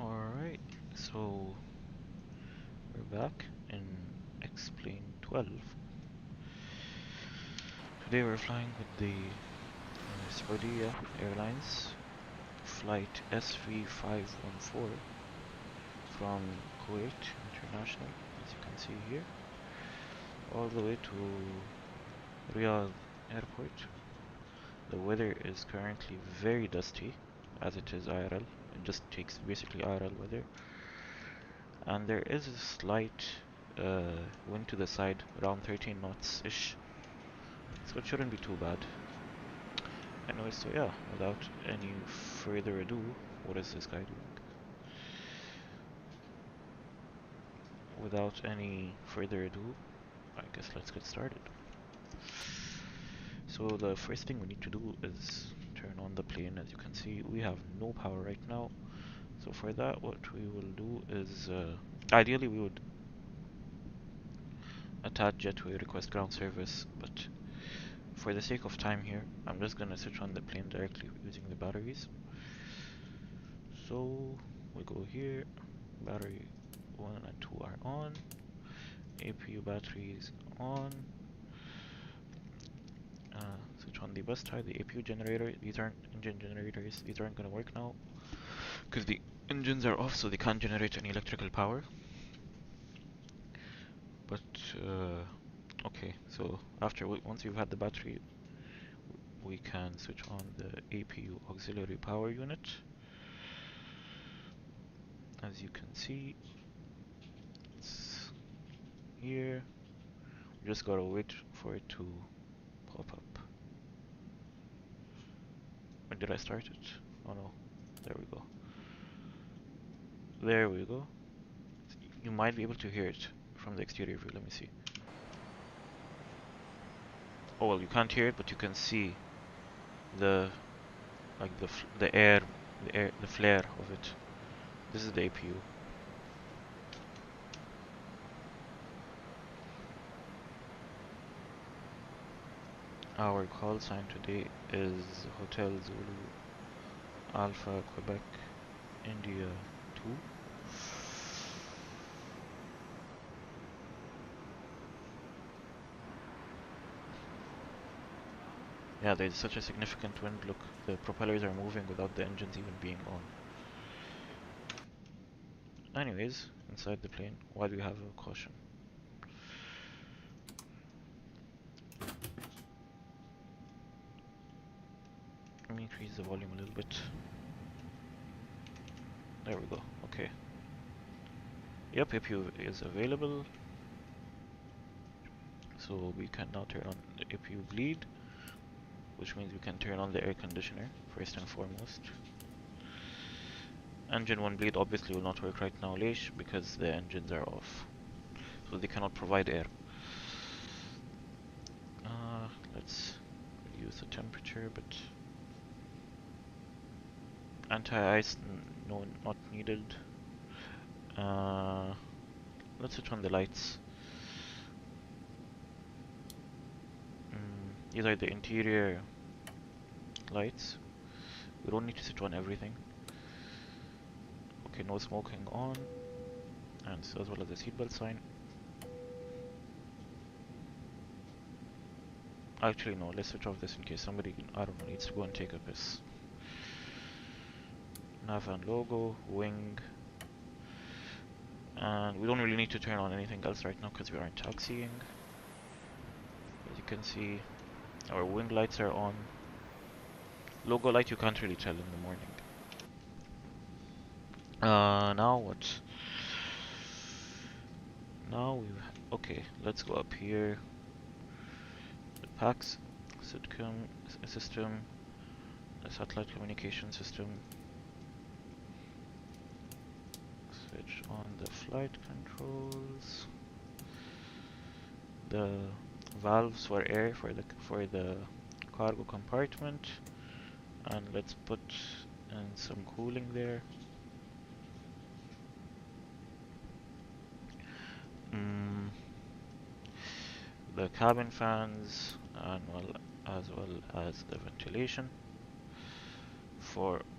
Alright, so we're back in Explain 12. Today we're flying with the Saudia Airlines flight SV510 from Kuwait International, as you can see here, all the way to Riyadh Airport. The weather is currently very dusty, as it is IRL. It just takes basically IRL weather. And there is a slight wind to the side, around 13 knots-ish, so it shouldn't be too bad. Anyway, so yeah, without any further ado, what is this guy doing? Without any further ado, I guess let's get started. So the first thing we need to do is turn on the plane. As you can see, we have no power right now. So for that, what we will do is, ideally we would attach jetway request ground service, but for the sake of time here, I'm just gonna switch on the plane directly using the batteries. So we go here, battery 1 and 2 are on, APU batteries on, switch on the bus tie, the APU generator. These aren't engine generators, these aren't gonna work now because the engines are off, so they can't generate any electrical power. But okay, so once you've had the battery, we can switch on the APU auxiliary power unit. As you can see, it's here. We just gotta wait for it to pop up. When did I start it? Oh no, there we go. There we go. You might be able to hear it from the exterior view. Let me see. Oh well, you can't hear it, but you can see the like the flare of it. This is the APU. Our call sign today is Hotel Zulu Alpha Quebec India 2. Yeah, there's such a significant wind. Look, the propellers are moving without the engines even being on. Anyways, inside the plane, why do we have a caution? Let me increase the volume a little bit. There we go, okay. Yep, APU is available. So we can now turn on the APU bleed, which means we can turn on the air conditioner first and foremost. Engine 1 bleed obviously will not work right now, Leish, because the engines are off, so they cannot provide air. Let's reduce the temperature, but anti-ice, no, not needed. Let's switch on the lights. These are the interior lights. We don't need to switch on everything. Okay, no smoking on, and so as well as the seatbelt sign. Actually, no, let's switch off this in case somebody, I don't know, needs to go and take a piss. Nav and logo, wing, and we don't really need to turn on anything else right now because we aren't taxiing. As you can see, our wing lights are on. Logo light you can't really tell in the morning. Now what? Now okay, let's go up here. The PAX system, the satellite communication system. Switch on the flight controls. The valves for air for the cargo compartment, and let's put in some cooling there. The cabin fans, and as well as the ventilation.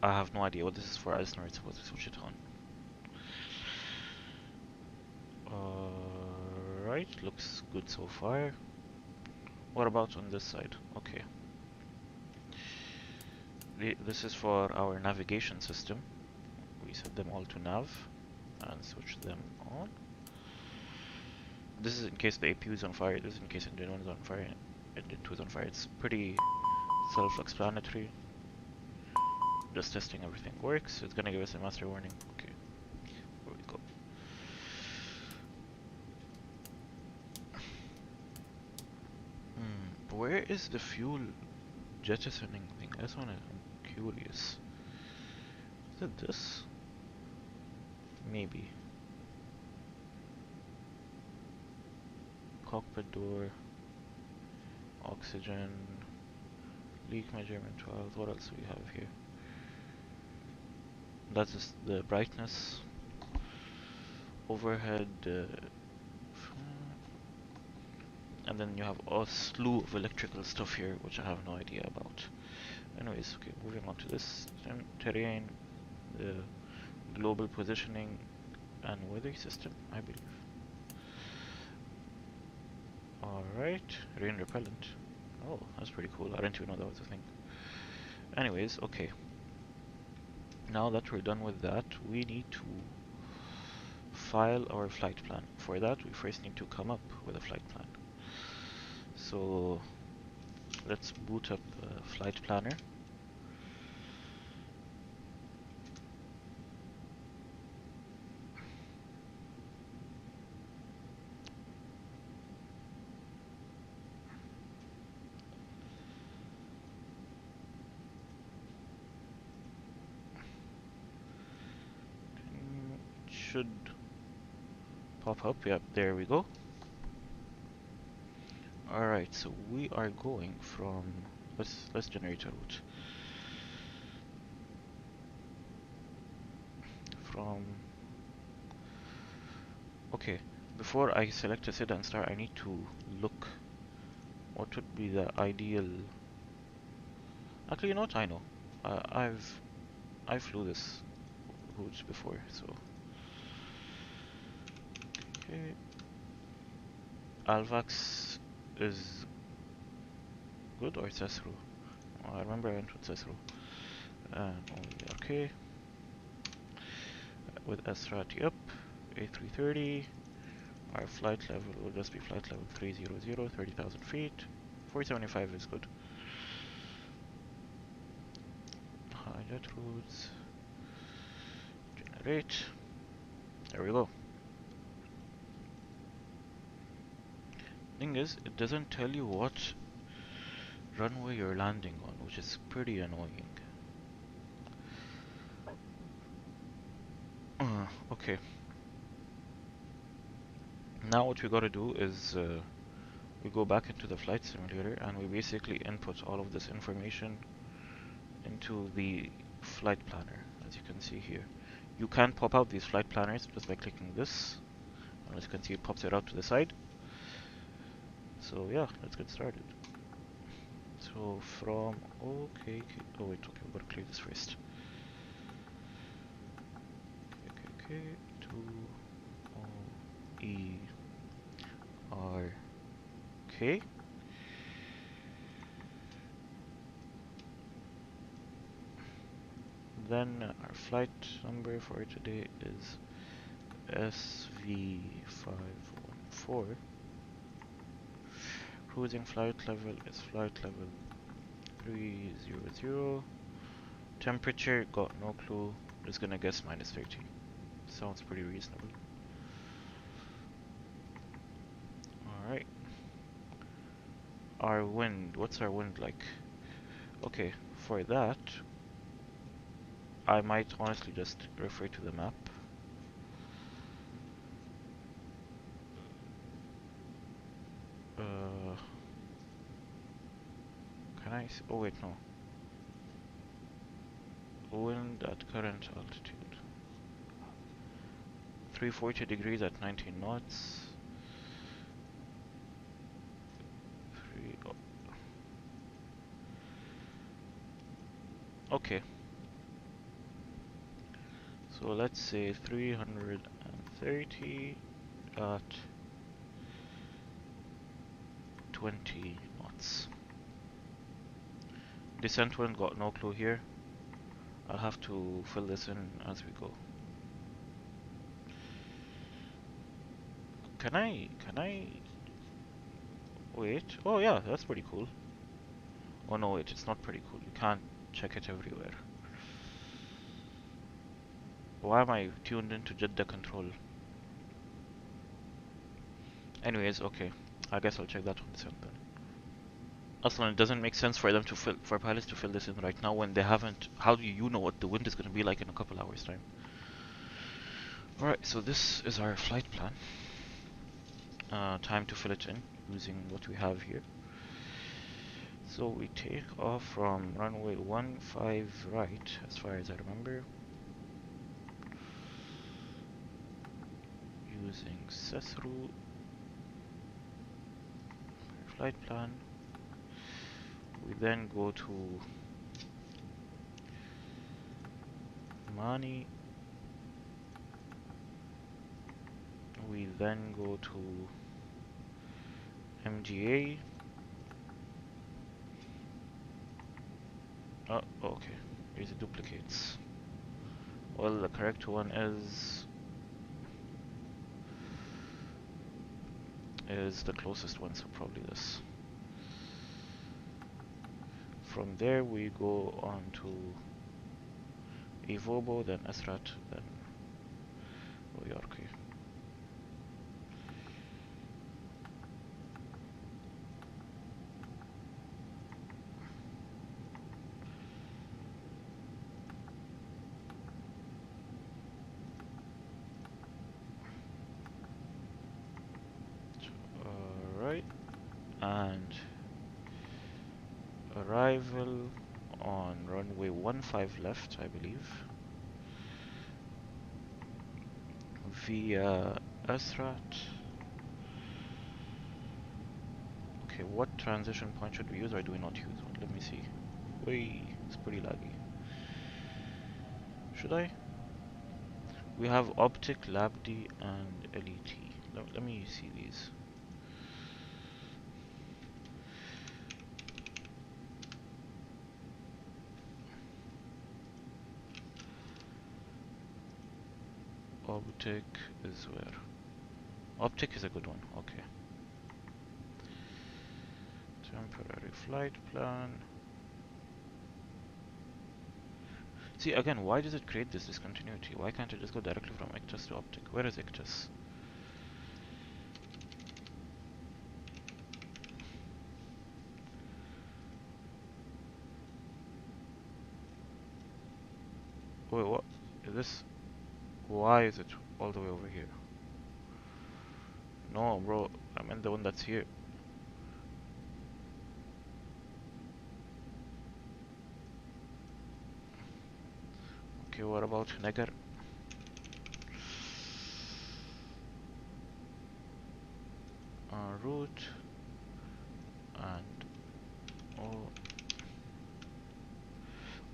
I have no idea what this is for. I just know it's supposed to switch it on. Right, looks good so far. What about on this side? Okay. This is for our navigation system. We set them all to nav and switch them on. This is in case the APU is on fire, this is in case engine 1 is on fire, engine 2 is on fire. It's pretty self-explanatory. Just testing everything works. It's gonna give us a master warning. Okay, here we go. Where is the fuel jettisoning thing? I'm curious. Is it this? Maybe. Cockpit door, oxygen, leak measurement valve. What else do we have here? That's just the brightness. Overhead, and then you have a slew of electrical stuff here, which I have no idea about. Anyways, okay, moving on to this terrain, the global positioning and weather system, I believe. Alright, rain repellent. Oh, that's pretty cool. I didn't even know that was a thing. Anyways, okay. Now that we're done with that, we need to file our flight plan. For that, we first need to come up with a flight plan. So let's boot up Flight Planner. It should pop up. Yep, there we go. Alright, so we are going from let's generate a route. From okay, before I select a sit and start, I need to look what would be the ideal. Actually, you know what? I know. I flew this route before, so okay. Alvax is good or Cesro? Oh, I remember I went with Cesro. And OERK with S-Rat up. A330. Our flight level will just be flight level 300, 30,000 feet. 475 is good. High jet routes. Generate. There we go. Thing is, it doesn't tell you what runway you're landing on, which is pretty annoying. Okay. Now what we gotta do is we go back into the flight simulator and we basically input all of this information into the flight planner, as you can see here. You can pop out these flight planners just by clicking this, and as you can see it pops it out to the side. So yeah, let's get started. So from OKKK, oh wait, okay, we're gonna clear this first. OKKK to OERK. Then our flight number for today is SV510. Cruising flight level is flight level 300. Temperature, got no clue. Just gonna guess -30. Sounds pretty reasonable. Alright. Our wind, what's our wind like? Okay, for that, I might honestly just refer to the map. Can I oh wait, no. Wind at current altitude. 340 degrees at 19 knots. Okay. So let's say 330 at 20 knots. Descent wind, got no clue here. I'll have to fill this in as we go. Can I wait? Oh yeah, that's pretty cool. Oh no, wait, it's not pretty cool. You can't check it everywhere. Why am I tuned into Jeddah control? Anyways, okay. I guess I'll check that on descent then. Aslan, it doesn't make sense for them to for pilots to fill this in right now when they haven't. How do you know what the wind is going to be like in a couple hours time? Alright, so this is our flight plan. Time to fill it in using what we have here. So we take off from runway 15 right, as far as I remember, using Sesru flight plan. We then go to Mani. We then go to MGA. Oh, okay. Here's the duplicates. Well, the correct one is the closest one, so probably this. From there we go on to Evobo, then Esrat, then OERK. Alright, and arrival on runway 15 left, I believe, via Esrat. Okay, what transition point should we use or do we not use one? Let me see. Wait, it's pretty laggy. Should I? We have Optic, Labdi, and LET. Let me see these. Optic is where? Optic is a good one, okay. Temporary flight plan. See, again, why does it create this discontinuity? Why can't it just go directly from Ictus to Optic? Where is Ictus? Wait, what? Is this? Why is it all the way over here? No, bro, I meant the one that's here. Okay, what about Negar? Route and oh,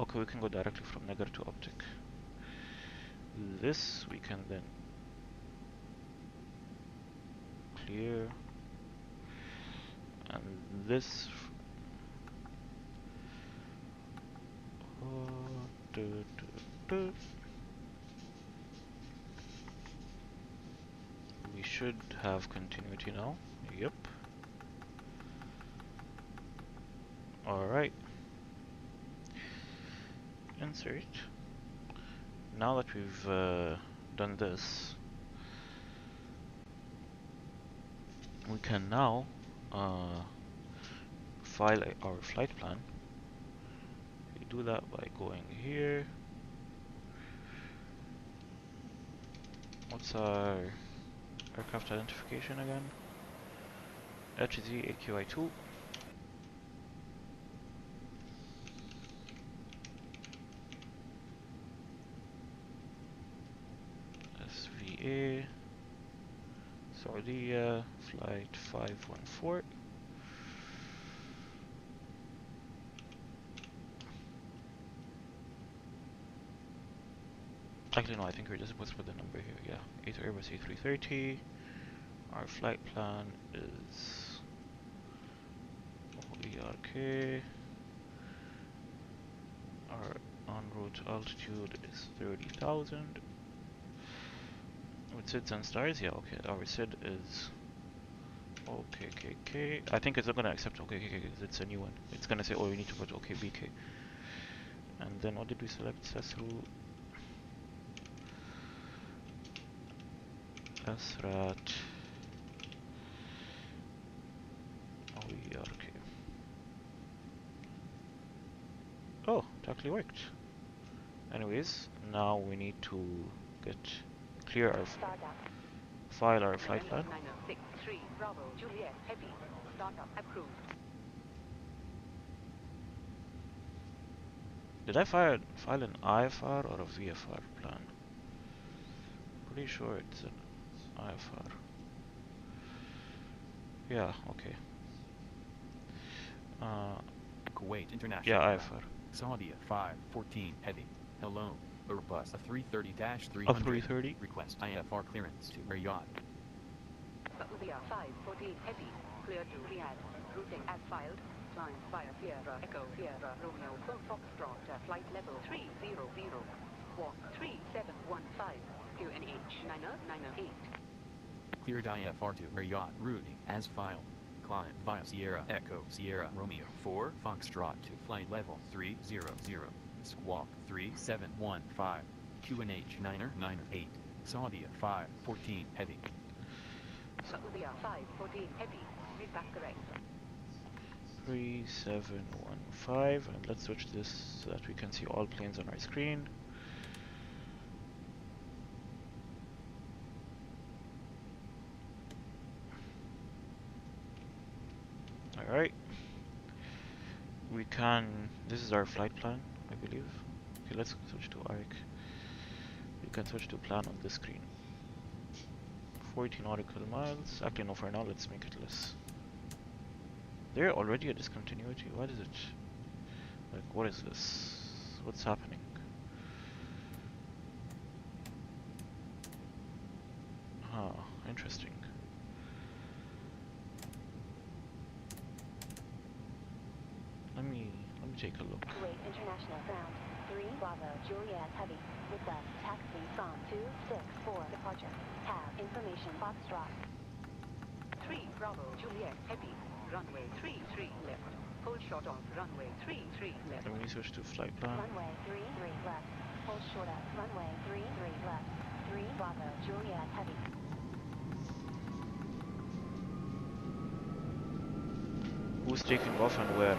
okay, we can go directly from Negar to Optic. This we can then clear, and this. Do, do, do. We should have continuity now. Yep. Alright. Insert. Now that we've done this, we can now file our flight plan. We do that by going here. What's our aircraft identification again? HZ-AQI2. SVA Saudia flight 514. Actually no, I think we're just supposed to put the number here, yeah. Airbus A330 Our flight plan is OERK. Our en route altitude is 30,000. With SIDs and stars, yeah, okay. Our SID is OKKK. I think it's not gonna accept OKKK because it's a new one. It's gonna say, oh, you need to put OKBK. And then what did we select? SESRU, SRAT, OERK. Oh, it actually worked. Anyways, now we need to clear our file our flight plan. 9063 Bravo Juliet Heavy. Startup approved. Did I file an IFR or a VFR plan? Pretty sure it's an IFR. Yeah, okay. Kuwait International. Yeah, IFR. Saudia 514 Heavy. Hello. Airbus A330-300. A330. Request IFR clearance to Riyadh. Saudia 514 Heavy. Clear to Riyadh. Routing as filed. Climb via Sierra Echo Sierra Romeo Foxtrot flight level 300. Walk 3715. QNH 9098. Cleared IFR to Riyadh. Routing as filed. Climb via Sierra Echo Sierra Romeo 4 Foxtrot to flight level 300. Squawk 3715. QNH 9098. Saudia 514 Heavy. Saudia 514 Heavy. Read back correct. 3715, and let's switch this so that we can see all planes on our screen. Alright. This is our flight plan, I believe. Okay, let's switch to ARC. We can switch to plan on this screen. 40 nautical miles. Actually, no, for now, let's make it less. There already a discontinuity? What is it? Like, what is this? What's happening? Huh, interesting. Let me take a look. Kuwait International Ground 3 Bravo Juliet Heavy. Request taxi from 264 departure. Have information Foxtrot. 3 Bravo Juliet Heavy. Runway 33 left. Hold short of runway 33 left. Let me switch to flight plan. Runway 33 left. Hold short of runway 33 left. 3 Bravo Juliet Heavy. Who's taking off and where?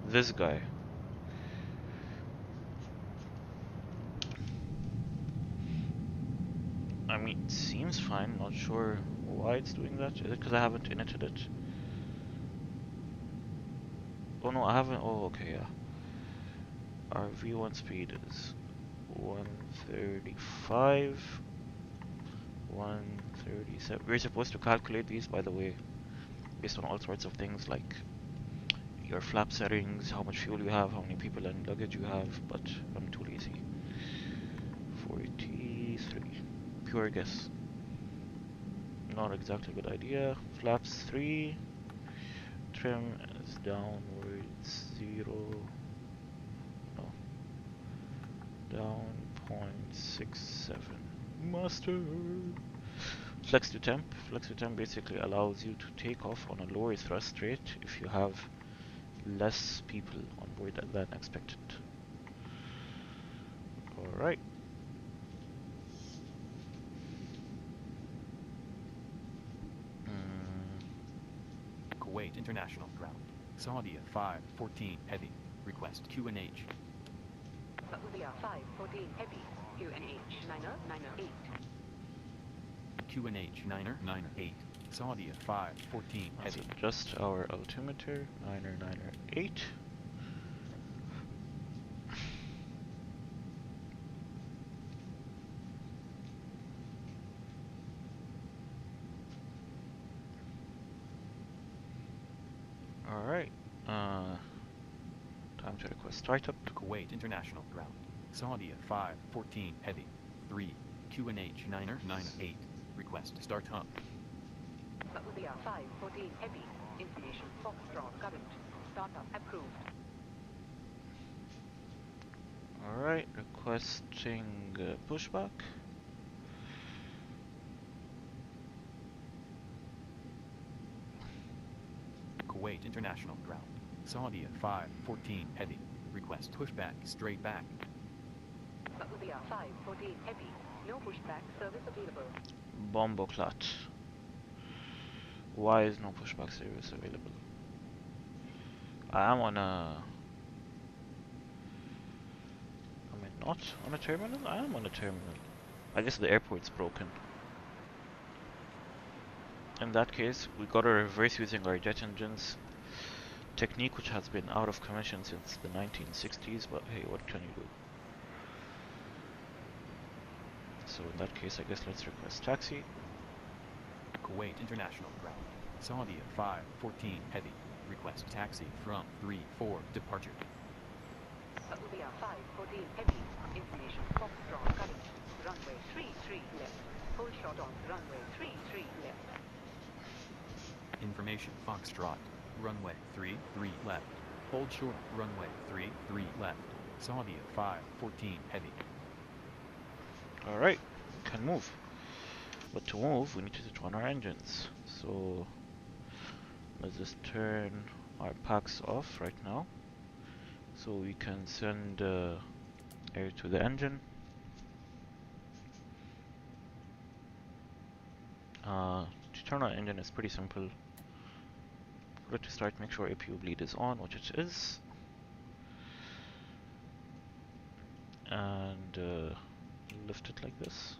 This guy. I mean, it seems fine. Not sure why it's doing that. Is it because I haven't initted it? Oh no, I haven't. Oh, okay, yeah. Our V1 speed is 135, 137. We're supposed to calculate these, by the way, based on all sorts of things like your flap settings, how much fuel you have, how many people and luggage you have, but I'm too lazy. 43. Pure guess. Not exactly a good idea. Flaps 3. Trim is downwards 0. No. Down 0.67. Master! Flex to temp. Flex to temp basically allows you to take off on a lower thrust rate if you have less people on board than expected. Alright. Kuwait International Ground. Saudia 514 Heavy. Request QNH. Saudia 514 Heavy. QNH 9098. QNH 9098. Saudia 514 Let's Heavy. adjust our altimeter. 9098. Alright. Time to request startup. Kuwait International Ground. Saudia 514 Heavy. 3. QNH 998. Request startup. Saudia 514 Heavy. Information Foxtrot current. Startup approved. Alright, requesting pushback. Kuwait International Ground. Saudia 514 Heavy. Request pushback straight back. Saudia 514 Heavy. No pushback service available. Bomboclat. Why is no pushback service available? I am on a... Am I not on a terminal? I am on a terminal. I guess the airport's broken. In that case, we gotta reverse using our jet engines technique, which has been out of commission since the 1960s, but hey, what can you do? So in that case, I guess let's request taxi. Kuwait International Ground. Saudia 514 Heavy. Request taxi from 34 departure. Saudia 514 Heavy. Information Foxtrot current. Runway 33 left. Hold short on runway 33 left. Information Foxtrot. Runway 33 left. Hold short. Runway 33 left. Saudia 514 Heavy. Alright, we can move. But to move, we need to switch on our engines. So let's just turn our packs off right now, so we can send air to the engine. To turn on engine is pretty simple. For it to start, make sure APU bleed is on, which it is. And lift it like this.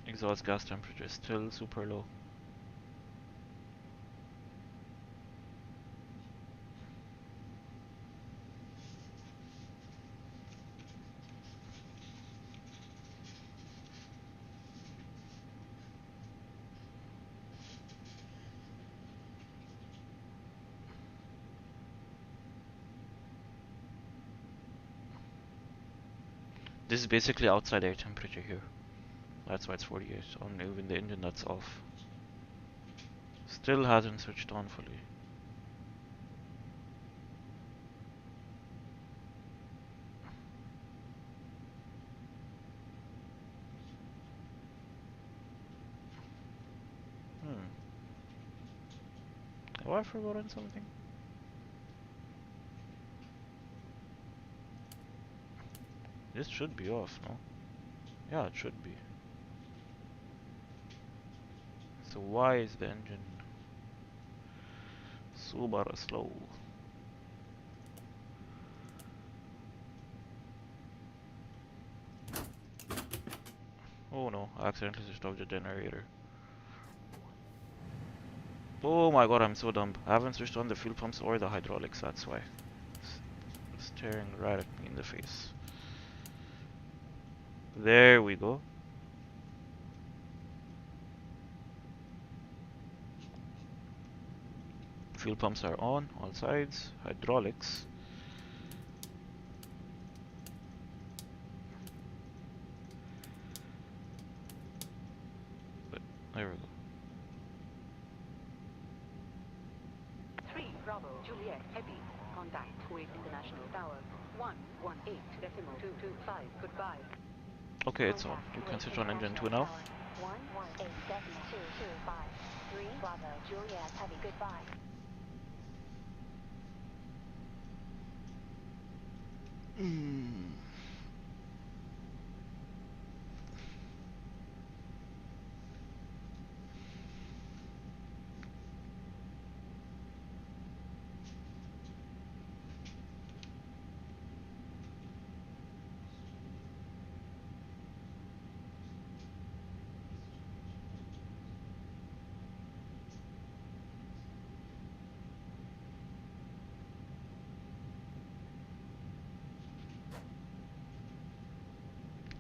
Exhaust gas temperature is still super low. This is basically outside air temperature here. That's why it's 48. On even the engine that's off. Still hasn't switched on fully. Have I forgotten something? This should be off, no? Yeah, it should be. So why is the engine super slow? Oh no, I accidentally switched off the generator. Oh my god, I'm so dumb. I haven't switched on the fuel pumps or the hydraulics, that's why. It's staring right at me in the face. There we go. Fuel pumps are on, all sides. Hydraulics. But there we go. 3 Bravo Juliet Heavy. Contact Kuwait International Tower. 118.225. Goodbye. Okay, it's on. You can switch on engine 2 now. 118.225. 3 Bravo Juliet Heavy. Goodbye.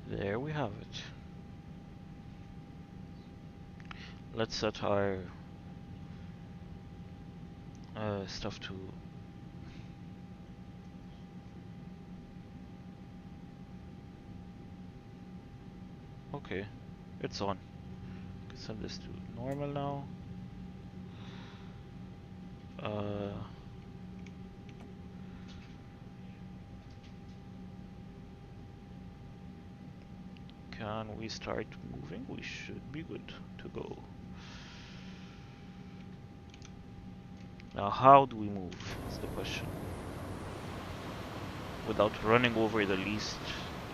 There we have it. Let's set our stuff to okay, it's on. Set this to normal now. Can we start moving? We should be good to go. Now, how do we move? Is the question. Without running over the least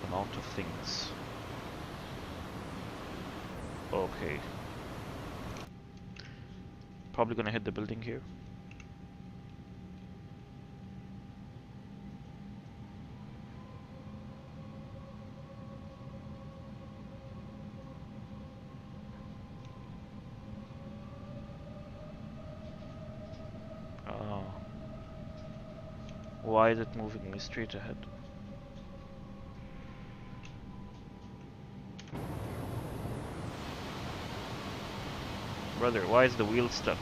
amount of things. Okay. Probably gonna hit the building here. Why is it moving me straight ahead? Brother, why is the wheel stuck?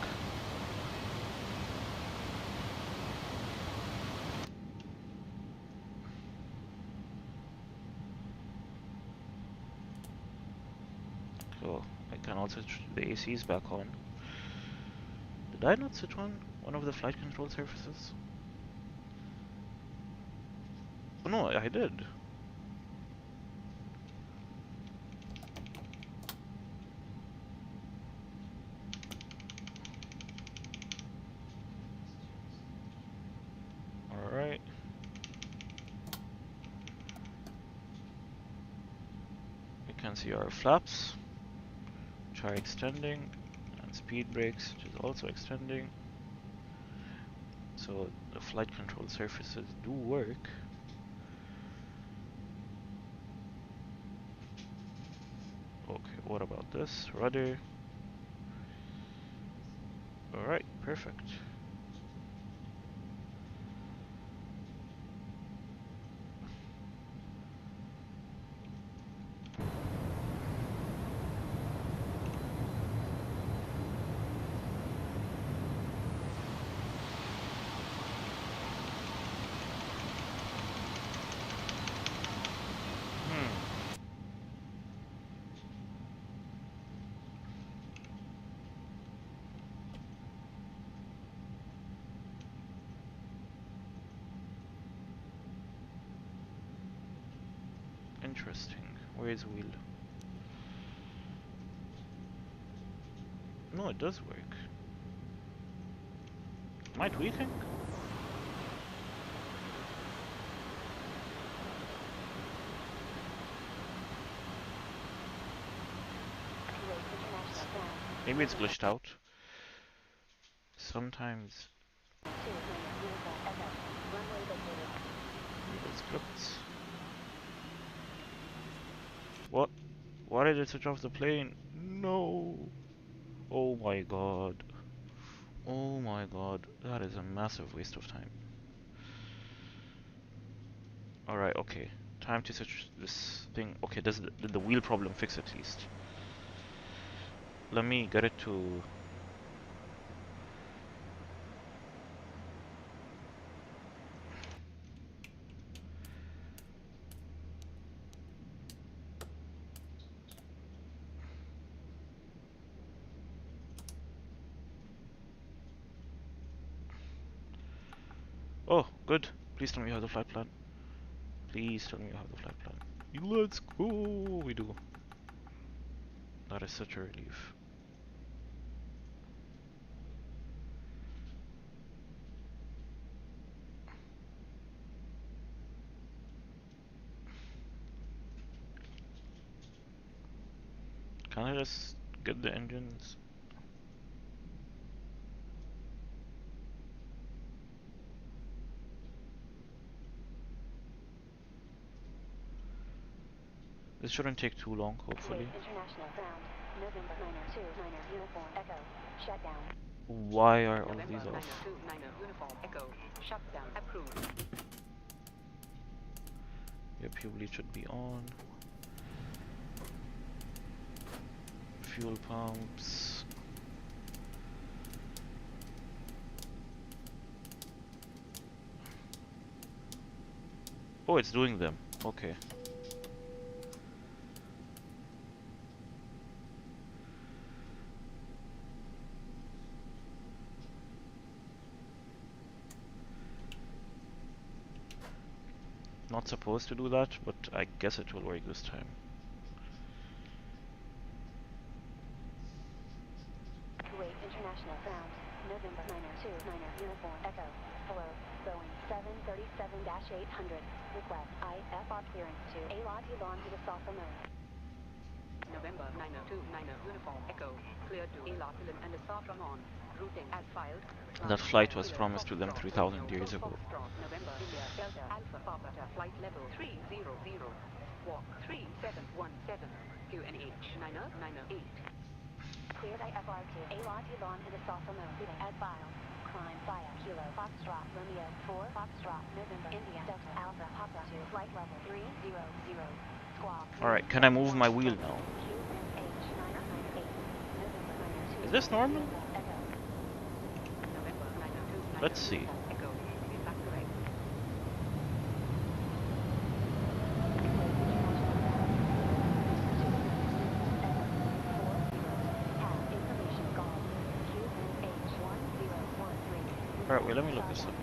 So, I can also switch the ACs back on. Did I not switch on one of the flight control surfaces? Oh no, I did. Alright. We can see our flaps, which are extending, and speed brakes, which is also extending. So the flight control surfaces do work. Okay, what about this? Rudder. Alright, perfect. Interesting. Where is wheel? No, it does work. Am I tweaking? Maybe it's glitched out. Sometimes Google scripts. What? Why did it switch off the plane? No! Oh my god. Oh my god. That is a massive waste of time. Alright, okay. Time to switch this thing. Okay, did the wheel problem fix at least? Let me get it to... Oh, good. Please tell me you have the flight plan. Please tell me you have the flight plan. Let's go! We do. That is such a relief. Can I just get the engines? This shouldn't take too long, hopefully. International ground. November 929er uniform echo. Shutdown. Why are all of November these off? 929er uniform echo. Shutdown approved. Yep, Hubli should be on. fuel pumps. Oh, it's doing them. Okay. Not supposed to do that, but I guess it will work this time. Kuwait International Ground, November 929 Uniform Echo. Hello, Boeing 737-800. Request IFR clearance to A330 to the soft mode. November 929 Uniform Echo. Clear to A330 and Asafra on. Routing as filed. That flight was promised to them 3,000 years ago. November India Delta Alpha Papa flight level 300. Walk 3717. QNH 998. Cleared IFR to A330 to the soft mode. As filed. Climb via Kilo Foxtrot Romeo 4 Foxtrot November India Delta Alpha Papa to flight level 300. Squawk. Alright, can I move my wheel now? Is this normal? Let's see. Alright, wait, let me look this up.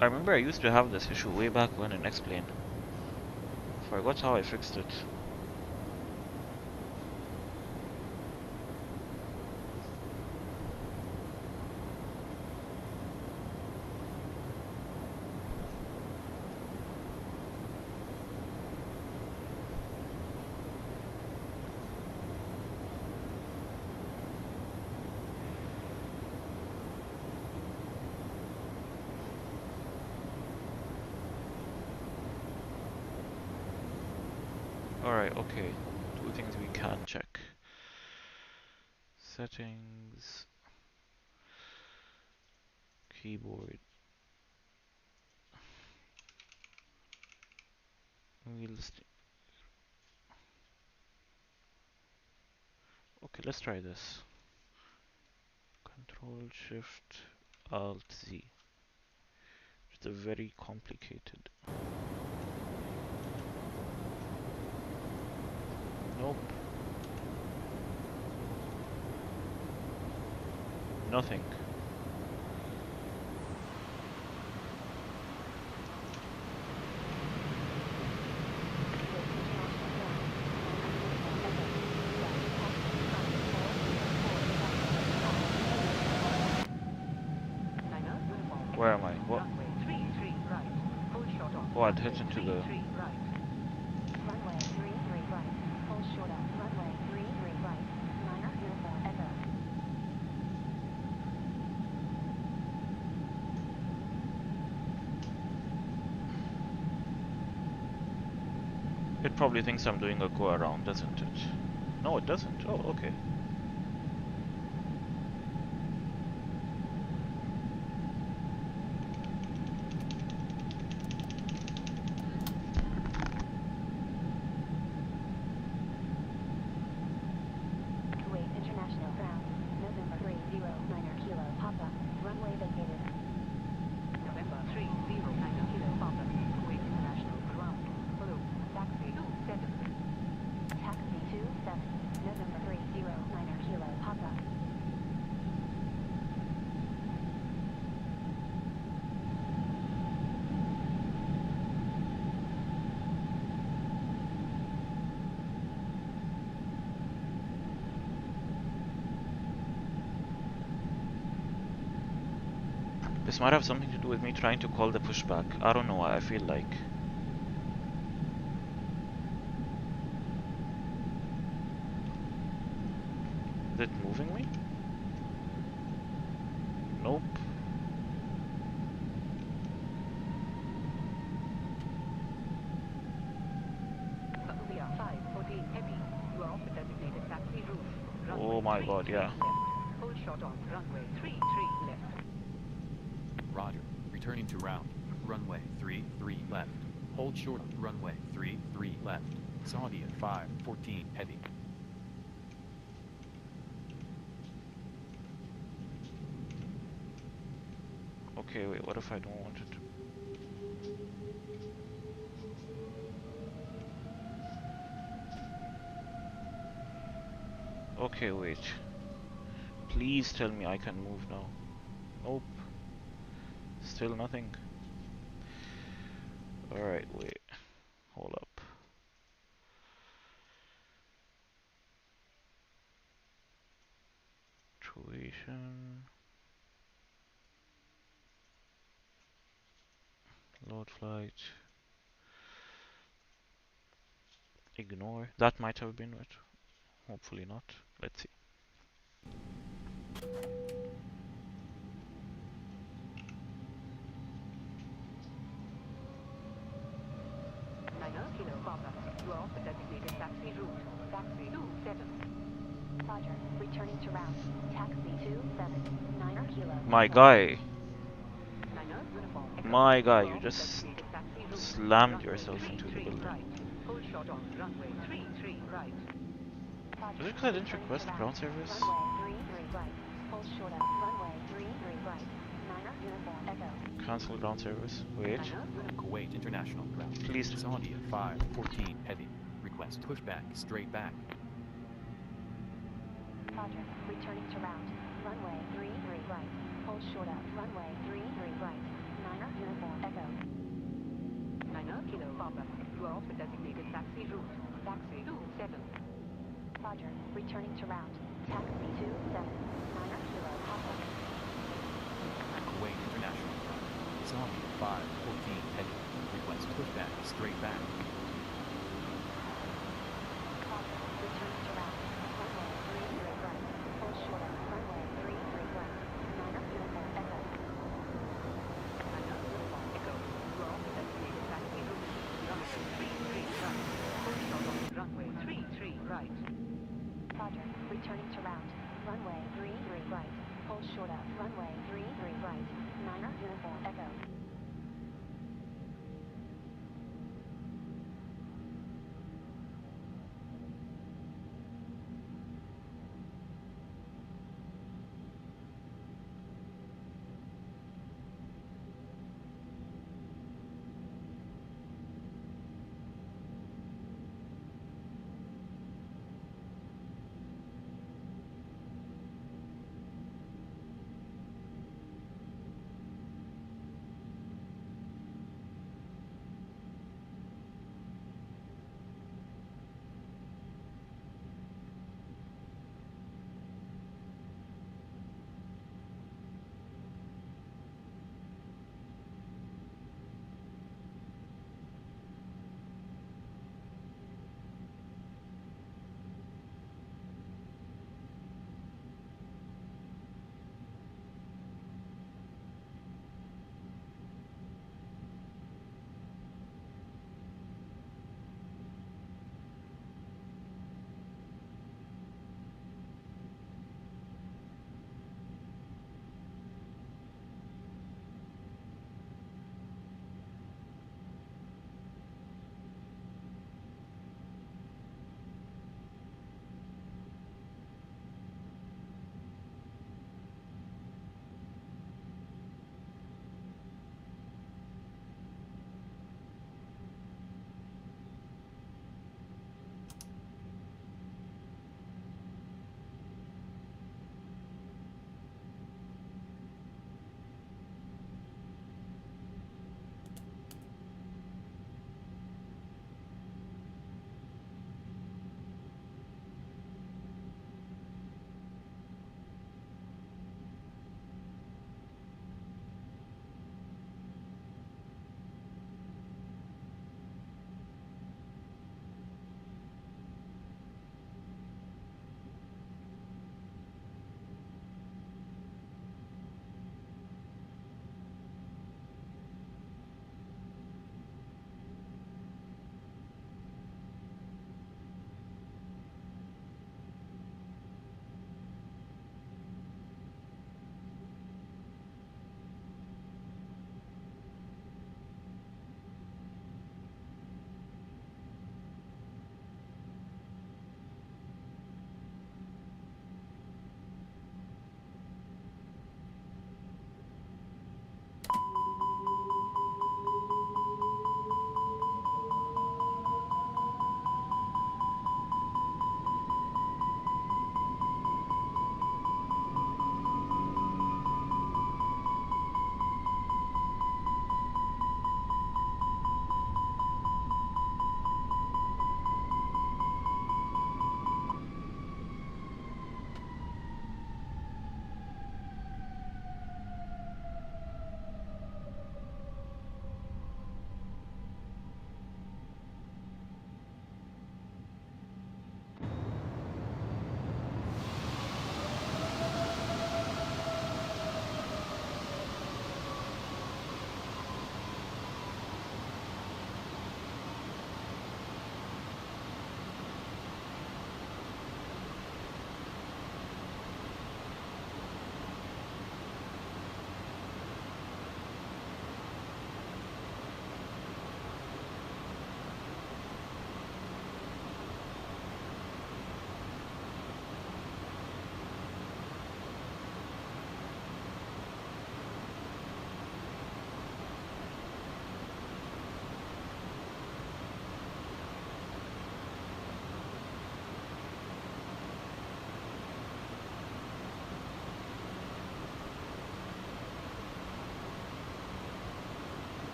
I remember I used to have this issue way back when in X-Plane. Forgot how I fixed it. Alright, okay. Two things we can check. Settings. Keyboard. Okay, let's try this. Control Shift Alt Z. It's a very complicated. Nope. Nothing. Where am I? What? Oh, I'd hit into the... Runway 33 right. Hold short up. Runway 33 right. 9 Uniform Echo. It probably thinks I'm doing a go around, doesn't it? No, it doesn't. Oh, okay. Kuwait International Ground, November 309 Kilo Papa, runway vacated. November 309 Kilo Papa, Kuwait International Ground. Hello, taxi 27. Taxi 27, November 309 Kilo Papa. This might have something to do with me trying to call the pushback. I don't know why I feel like. Is it moving me? Nope. Oh my god, yeah. Hold short on runway 33 left. Roger. Returning to route. Runway 33 left. Hold short on runway 33 left. Saudia 514 heavy. Okay, wait, what if I don't want it to? Okay, wait. Please tell me I can move now. Nope. Still nothing. Alright, wait. Hold up. Situation. Load flight. Ignore. That might have been it. Hopefully not. Let's see. Kilo Papa. You are off the designated taxi route. Taxi 27. Roger. Returning to route. Taxi 279 Kilo. My guy. Uniform. My guy, You are you off the just designated taxi route. slammed Runway yourself into the 33 building. right. Hold short on runway 33 right. Roger. Is it because I didn't Returning request to route. ground service? Runway 33 right. Hold short on runway 33 right. Niner uniform echo. Cancel ground service. Wait. Kuwait International Ground. Please. Saudia 514 heavy. Request pushback straight back. Roger. Returning to route. Runway 33 right. Hold short up. Runway 33 right. Niner uniform echo. Kilo Papa. You are off the designated taxi route. Taxi 27. Roger. Returning to route. Taxi 27. Niner Kilo Papa. Kuwait International Ground. Saudia 514 heavy. Request pushback straight back. Roger. Returning to route. Runway 33 right. Hold short up. Runway 33 right. Niner uniform echo. Uniform Echo. You are off the designated taxi route. Runway 33 right. Hold short on runway 33 right. Roger. Returning to route. Runway 33 right. Hold short up. Runway 33 right. Niner uniform echo.